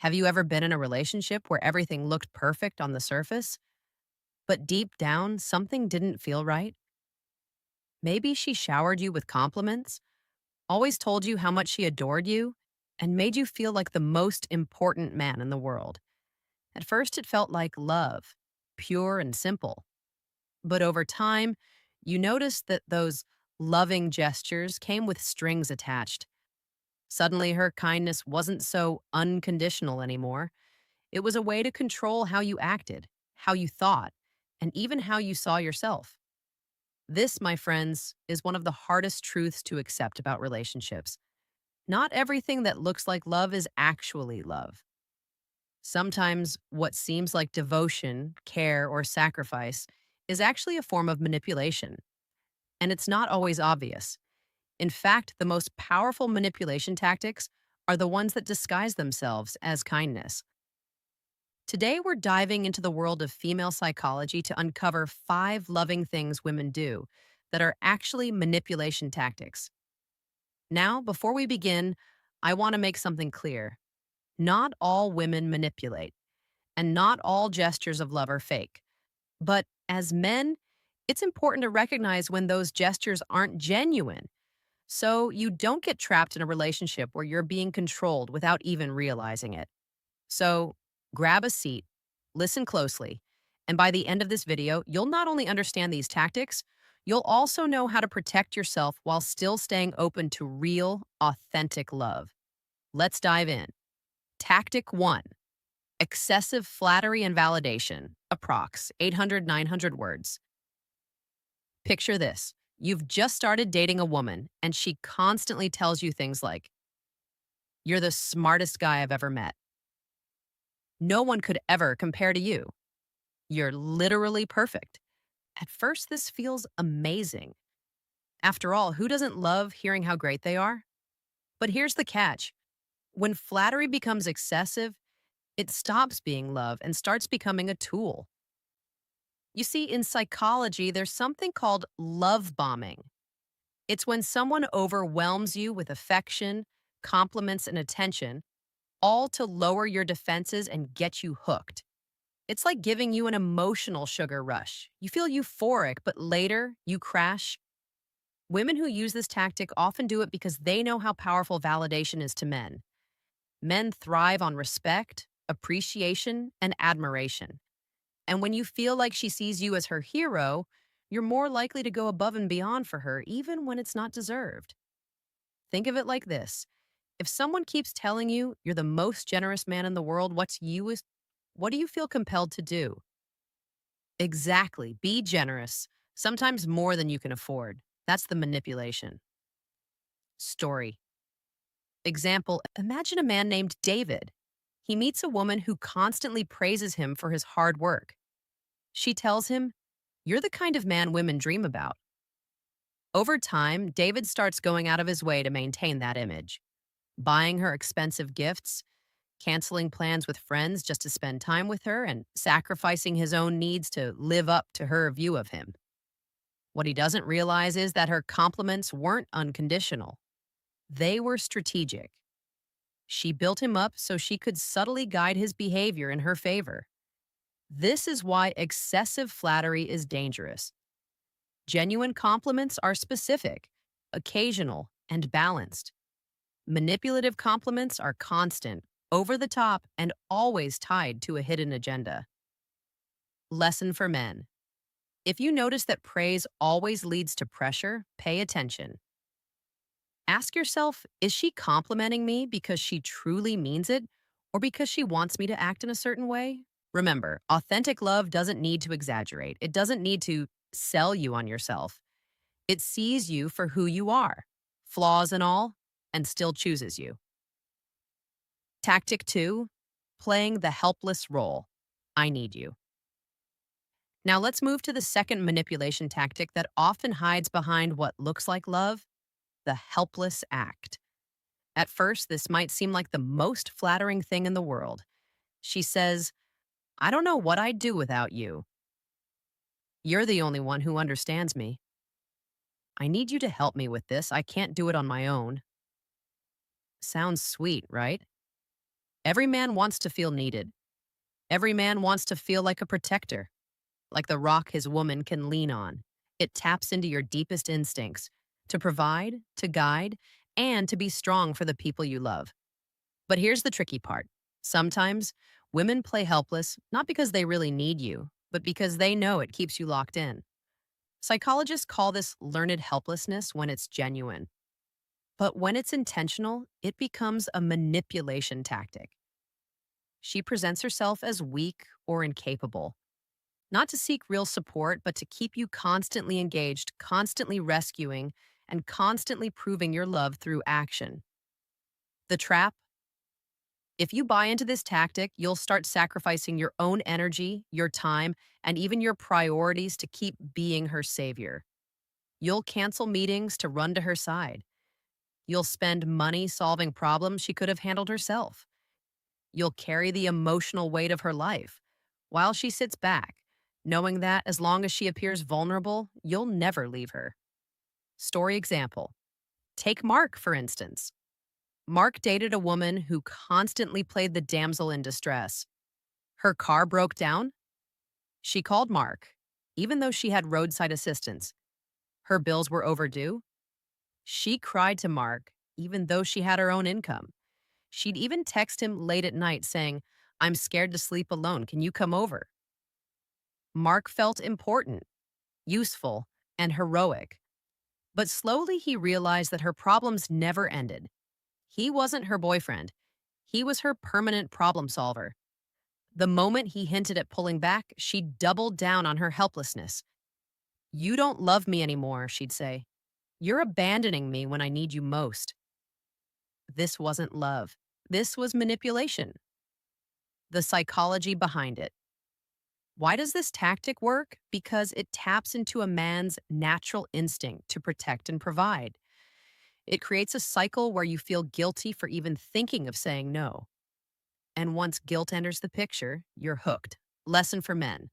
Have you ever been in a relationship where everything looked perfect on the surface, but deep down, something didn't feel right? Maybe she showered you with compliments, always told you how much she adored you, and made you feel like the most important man in the world. At first, it felt like love, pure and simple. But over time, you noticed that those loving gestures came with strings attached. Suddenly, her kindness wasn't so unconditional anymore. It was a way to control how you acted, how you thought, and even how you saw yourself. This, my friends, is one of the hardest truths to accept about relationships. Not everything that looks like love is actually love. Sometimes what seems like devotion, care, or sacrifice is actually a form of manipulation, and it's not always obvious. In fact, the most powerful manipulation tactics are the ones that disguise themselves as kindness. Today, we're diving into the world of female psychology to uncover 5 loving things women do that are actually manipulation tactics. Now, before we begin, I want to make something clear. Not all women manipulate, and not all gestures of love are fake. But as men, it's important to recognize when those gestures aren't genuine, so you don't get trapped in a relationship where you're being controlled without even realizing it. So grab a seat, listen closely, and by the end of this video, you'll not only understand these tactics, you'll also know how to protect yourself while still staying open to real, authentic love. Let's dive in. Tactic 1: excessive flattery and validation, approx 800-900 words. Picture this. You've just started dating a woman, and she constantly tells you things like, "You're the smartest guy I've ever met. No one could ever compare to you. You're literally perfect." At first, this feels amazing. After all, who doesn't love hearing how great they are? But here's the catch: when flattery becomes excessive, it stops being love and starts becoming a tool. You see, in psychology, there's something called love bombing. It's when someone overwhelms you with affection, compliments, and attention, all to lower your defenses and get you hooked. It's like giving you an emotional sugar rush. You feel euphoric, but later you crash. Women who use this tactic often do it because they know how powerful validation is to men. Men thrive on respect, appreciation, and admiration. And when you feel like she sees you as her hero, you're more likely to go above and beyond for her, even when it's not deserved. Think of it like this: if someone keeps telling you you're the most generous man in the world, what do you feel compelled to do? Exactly. Be generous, sometimes more than you can afford. That's the manipulation. Story. Example: imagine a man named David. He meets a woman who constantly praises him for his hard work. She tells him, "You're the kind of man women dream about." Over time, David starts going out of his way to maintain that image, buying her expensive gifts, canceling plans with friends just to spend time with her, and sacrificing his own needs to live up to her view of him. What he doesn't realize is that her compliments weren't unconditional, they were strategic. She built him up so she could subtly guide his behavior in her favor. This is why excessive flattery is dangerous. Genuine compliments are specific, occasional, and balanced. Manipulative compliments are constant, over the top, and always tied to a hidden agenda. Lesson for men: if you notice that praise always leads to pressure, pay attention. Ask yourself, is she complimenting me because she truly means it, or because she wants me to act in a certain way? Remember, authentic love doesn't need to exaggerate. It doesn't need to sell you on yourself. It sees you for who you are, flaws and all, and still chooses you. Tactic 2: playing the helpless role. I need you. Now let's move to the second manipulation tactic that often hides behind what looks like love: the helpless act. At first, this might seem like the most flattering thing in the world. She says, "I don't know what I'd do without you. You're the only one who understands me. I need you to help me with this. I can't do it on my own." Sounds sweet, right? Every man wants to feel needed. Every man wants to feel like a protector, like the rock his woman can lean on. It taps into your deepest instincts to provide, to guide, and to be strong for the people you love. But here's the tricky part. Sometimes women play helpless not because they really need you, but because they know it keeps you locked in. Psychologists call this learned helplessness when it's genuine. But when it's intentional, it becomes a manipulation tactic. She presents herself as weak or incapable, not to seek real support, but to keep you constantly engaged, constantly rescuing, and constantly proving your love through action. The trap: if you buy into this tactic, you'll start sacrificing your own energy, your time, and even your priorities to keep being her savior. You'll cancel meetings to run to her side. You'll spend money solving problems she could have handled herself. You'll carry the emotional weight of her life while she sits back, knowing that as long as she appears vulnerable, you'll never leave her. Story example: take Mark, for instance. Mark dated a woman who constantly played the damsel in distress. Her car broke down. She called Mark, even though she had roadside assistance. Her bills were overdue. She cried to Mark, even though she had her own income. She'd even text him late at night saying, "I'm scared to sleep alone. Can you come over?" Mark felt important, useful, and heroic. But slowly he realized that her problems never ended. He wasn't her boyfriend. He was her permanent problem solver. The moment he hinted at pulling back, she doubled down on her helplessness. "You don't love me anymore," she'd say. "You're abandoning me when I need you most." This wasn't love. This was manipulation. The psychology behind it. Why does this tactic work? Because it taps into a man's natural instinct to protect and provide. It creates a cycle where you feel guilty for even thinking of saying no. And once guilt enters the picture, you're hooked. Lesson for men: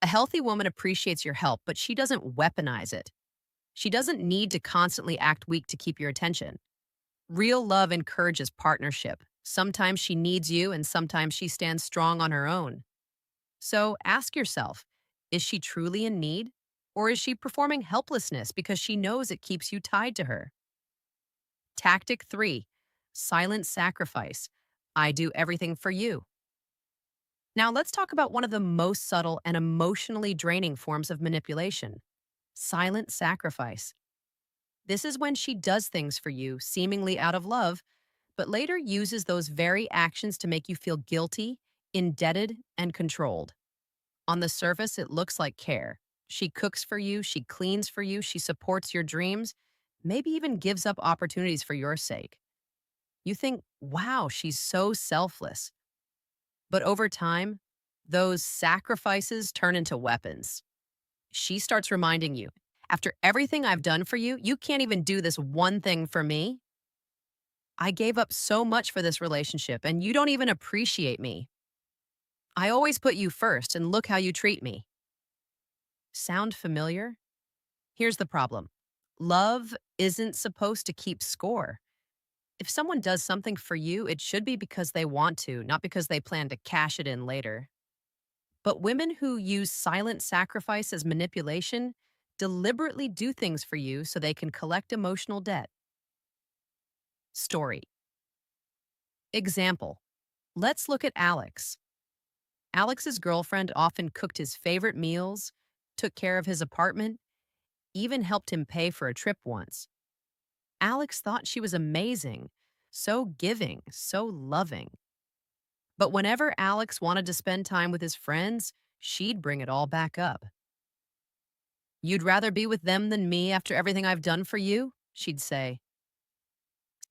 a healthy woman appreciates your help, but she doesn't weaponize it. She doesn't need to constantly act weak to keep your attention. Real love encourages partnership. Sometimes she needs you, and sometimes she stands strong on her own. So ask yourself, is she truly in need? Or is she performing helplessness because she knows it keeps you tied to her? Tactic 3: silent sacrifice. I do everything for you. Now let's talk about one of the most subtle and emotionally draining forms of manipulation: silent sacrifice. This is when she does things for you, seemingly out of love, but later uses those very actions to make you feel guilty, indebted, and controlled. On the surface, it looks like care. She cooks for you, she cleans for you, she supports your dreams, maybe even gives up opportunities for your sake. You think, wow, she's so selfless. But over time, those sacrifices turn into weapons. She starts reminding you, after everything I've done for you, you can't even do this one thing for me. I gave up so much for this relationship, and you don't even appreciate me. I always put you first, and look how you treat me. Sound familiar? Here's the problem: love isn't supposed to keep score. If someone does something for you, it should be because they want to, not because they plan to cash it in later. But women who use silent sacrifice as manipulation deliberately do things for you so they can collect emotional debt. Story example: let's look at Alex. Alex's girlfriend often cooked his favorite meals, took care of his apartment, even helped him pay for a trip once. Alex thought she was amazing, so giving, so loving. But whenever Alex wanted to spend time with his friends, she'd bring it all back up. "You'd rather be with them than me after everything I've done for you?" she'd say.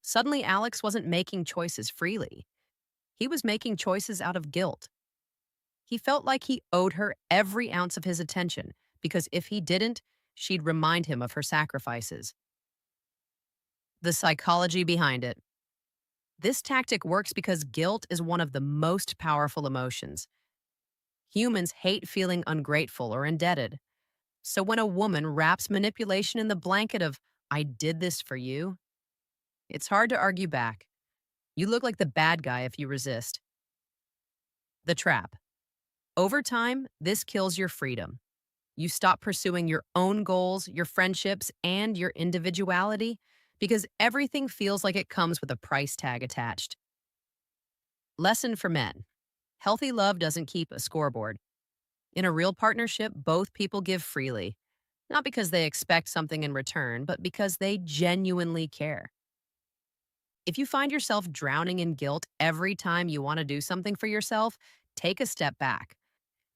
Suddenly, Alex wasn't making choices freely. He was making choices out of guilt. He felt like he owed her every ounce of his attention, because if he didn't, she'd remind him of her sacrifices. The psychology behind it. This tactic works because guilt is one of the most powerful emotions. Humans hate feeling ungrateful or indebted. So when a woman wraps manipulation in the blanket of, "I did this for you," it's hard to argue back. You look like the bad guy if you resist. The trap. Over time, this kills your freedom. You stop pursuing your own goals, your friendships, and your individuality because everything feels like it comes with a price tag attached. Lesson for men. Healthy love doesn't keep a scoreboard. In a real partnership, both people give freely, not because they expect something in return, but because they genuinely care. If you find yourself drowning in guilt every time you want to do something for yourself, take a step back.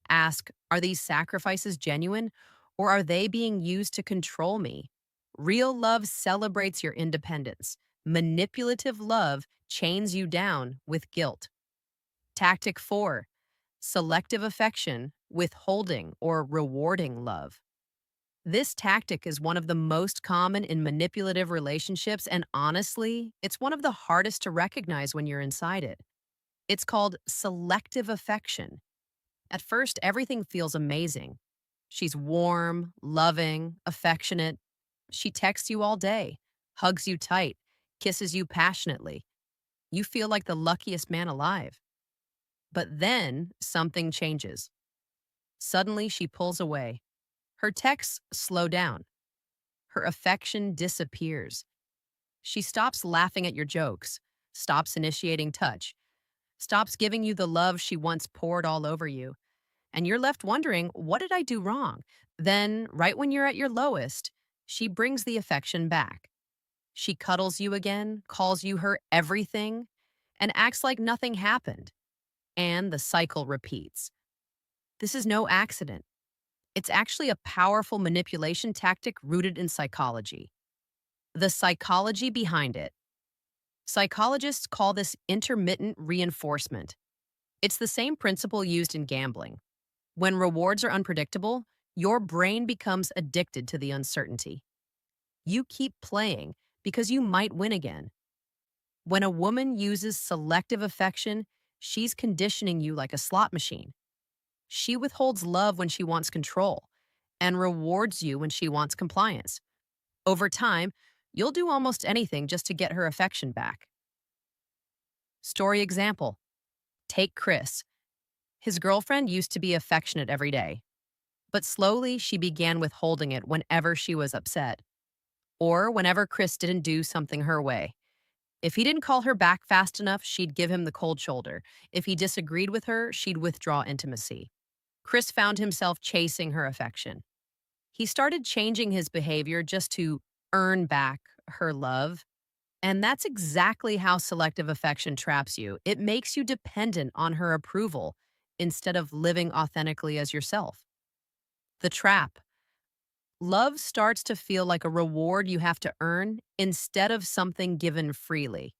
Ask, are these sacrifices genuine or are they being used to control me? Real love celebrates your independence. Manipulative love chains you down with guilt. Tactic 4. Selective affection, withholding or rewarding love. This tactic is one of the most common in manipulative relationships, and honestly, it's one of the hardest to recognize when you're inside it. It's called selective affection. At first, everything feels amazing. She's warm, loving, affectionate. She texts you all day, hugs you tight, kisses you passionately. You feel like the luckiest man alive. But then something changes. Suddenly, she pulls away. Her texts slow down. Her affection disappears. She stops laughing at your jokes, stops initiating touch, stops giving you the love she once poured all over you. And you're left wondering, what did I do wrong? Then, right when you're at your lowest, she brings the affection back. She cuddles you again, calls you her everything, and acts like nothing happened. And the cycle repeats. This is no accident. It's actually a powerful manipulation tactic rooted in psychology. The psychology behind it. Psychologists call this intermittent reinforcement. It's the same principle used in gambling. When rewards are unpredictable, your brain becomes addicted to the uncertainty. You keep playing because you might win again. When a woman uses selective affection, she's conditioning you like a slot machine. She withholds love when she wants control and rewards you when she wants compliance. Over time, you'll do almost anything just to get her affection back. Story example. Take Chris. His girlfriend used to be affectionate every day, but slowly she began withholding it whenever she was upset, or whenever Chris didn't do something her way. If he didn't call her back fast enough, she'd give him the cold shoulder. If he disagreed with her, she'd withdraw intimacy. Chris found himself chasing her affection. He started changing his behavior just to earn back her love. And that's exactly how selective affection traps you. It makes you dependent on her approval instead of living authentically as yourself. The trap. Love starts to feel like a reward you have to earn instead of something given freely.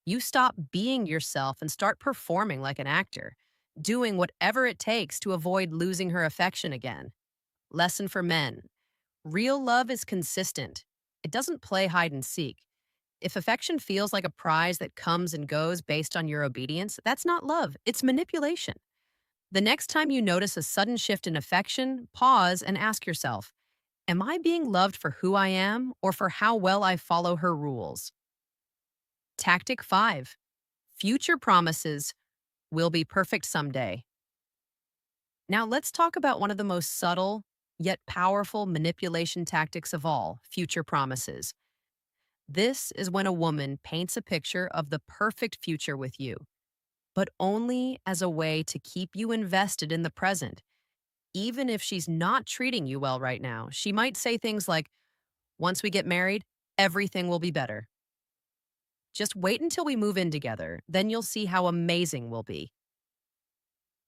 You stop being yourself and start performing like an actor, doing whatever it takes to avoid losing her affection again. Lesson for men. Real love is consistent. It doesn't play hide and seek. If affection feels like a prize that comes and goes based on your obedience, that's not love, it's manipulation. The next time you notice a sudden shift in affection, pause and ask yourself, am I being loved for who I am or for how well I follow her rules? Tactic 5. Future promises will be perfect someday. Now let's talk about one of the most subtle yet powerful manipulation tactics of all, future promises. This is when a woman paints a picture of the perfect future with you, but only as a way to keep you invested in the present. Even if she's not treating you well right now, she might say things like, once we get married, everything will be better. Just wait until we move in together, then you'll see how amazing we'll be.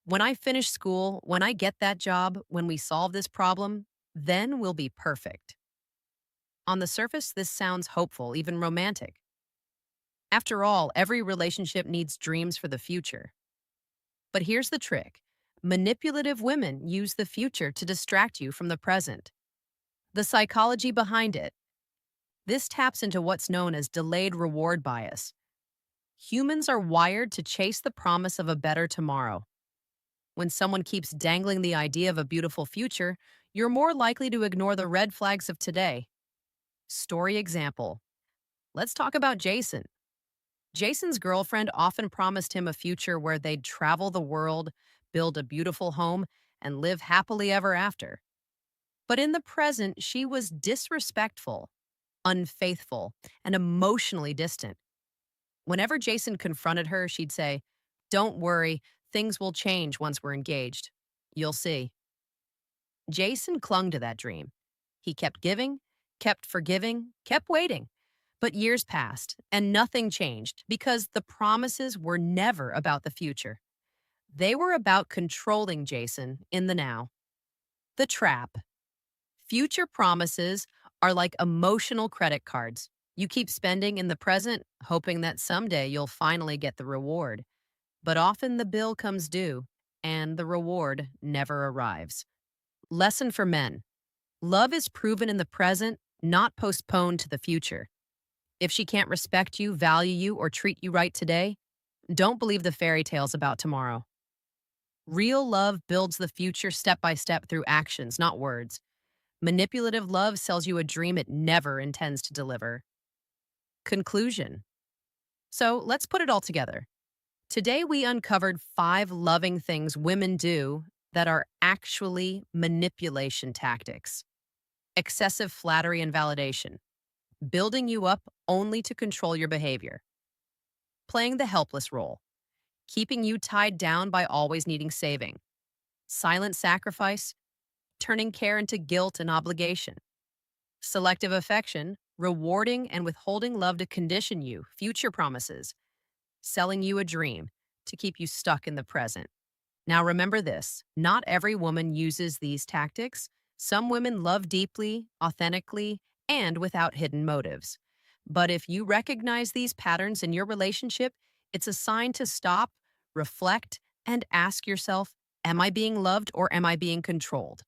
When I finish school, when I get that job, when we solve this problem, then we'll be perfect. On the surface, this sounds hopeful, even romantic. After all, every relationship needs dreams for the future. But here's the trick. Manipulative women use the future to distract you from the present. The psychology behind it. This taps into what's known as delayed reward bias. Humans are wired to chase the promise of a better tomorrow. When someone keeps dangling the idea of a beautiful future, you're more likely to ignore the red flags of today. Story example. Let's talk about Jason. Jason's girlfriend often promised him a future where they'd travel the world, build a beautiful home, and live happily ever after. But in the present, she was disrespectful, unfaithful, and emotionally distant. Whenever Jason confronted her, she'd say, "Don't worry, things will change once we're engaged. You'll see." Jason clung to that dream. He kept giving, kept forgiving, kept waiting. But years passed, and nothing changed because the promises were never about the future. They were about controlling Jason in the now. The trap. Future promises are like emotional credit cards. You keep spending in the present, hoping that someday you'll finally get the reward. But often the bill comes due, and the reward never arrives. Lesson for men. Love is proven in the present, not postponed to the future. If she can't respect you, value you, or treat you right today, don't believe the fairy tales about tomorrow. Real love builds the future step by step through actions, not words. Manipulative love sells you a dream it never intends to deliver. Conclusion. So let's put it all together. Today, we uncovered 5 loving things women do that are actually manipulation tactics: excessive flattery and validation, building you up only to control your behavior, playing the helpless role, keeping you tied down by always needing saving, silent sacrifice, turning care into guilt and obligation, selective affection, rewarding and withholding love to condition you, future promises, selling you a dream to keep you stuck in the present. Now remember this, not every woman uses these tactics. Some women love deeply, authentically, and without hidden motives. But if you recognize these patterns in your relationship, it's a sign to stop, reflect, and ask yourself, am I being loved or am I being controlled?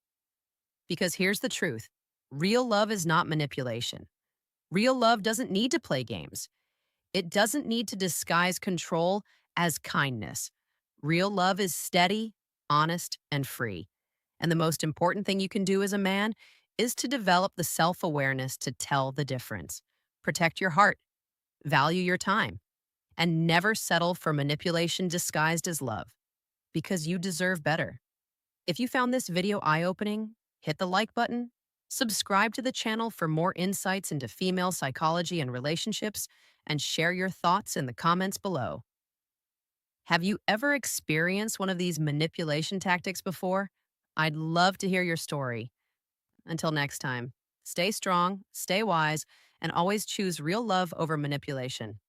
Because here's the truth, real love is not manipulation. Real love doesn't need to play games. It doesn't need to disguise control as kindness. Real love is steady, honest, and free. And the most important thing you can do as a man is to develop the self awareness to tell the difference. Protect your heart, value your time, and never settle for manipulation disguised as love, because you deserve better. If you found this video eye opening, hit the like button, subscribe to the channel for more insights into female psychology and relationships, and share your thoughts in the comments below. Have you ever experienced one of these manipulation tactics before? I'd love to hear your story. Until next time, stay strong, stay wise, and always choose real love over manipulation.